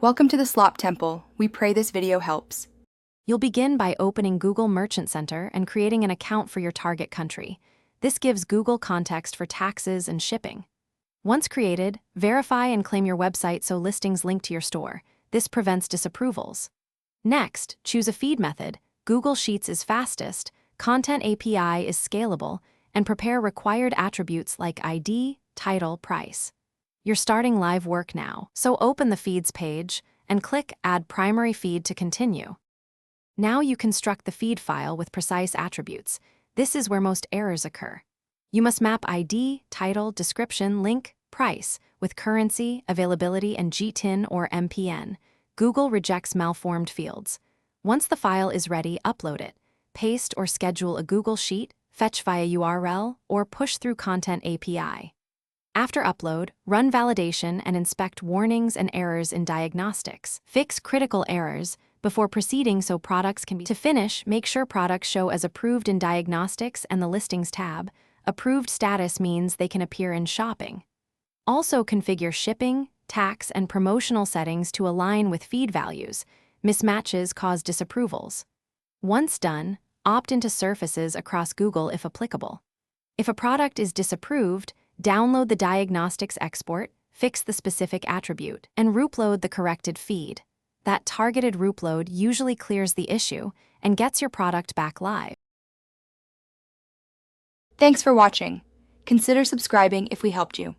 Welcome to the Slop Temple. We pray this video helps. You'll begin by opening Google Merchant Center and creating an account for your target country. This gives Google context for taxes and shipping. Once created, verify and claim your website so listings link to your store. This prevents disapprovals. Next, choose a feed method. Google Sheets is fastest, Content API is scalable, and prepare required attributes like ID, title, price. You're starting live work now, so open the Feeds page and click Add Primary Feed to continue. Now you construct the feed file with precise attributes. This is where most errors occur. You must map ID, title, description, link, price with currency, availability, and GTIN or MPN. Google rejects malformed fields. Once the file is ready, upload it. Paste or schedule a Google Sheet, fetch via URL, or push through Content API. After upload, run validation and inspect warnings and errors in diagnostics. Fix critical errors before proceeding so products can be. To finish, make sure products show as approved in diagnostics and the listings tab. Approved status means they can appear in shopping. Also configure shipping, tax, and promotional settings to align with feed values. Mismatches cause disapprovals. Once done, opt into surfaces across Google if applicable. If a product is disapproved, download the diagnostics export, fix the specific attribute, and roupload the corrected feed. That targeted roupload usually clears the issue and gets your product back live. Thanks for watching. Consider subscribing if we helped you.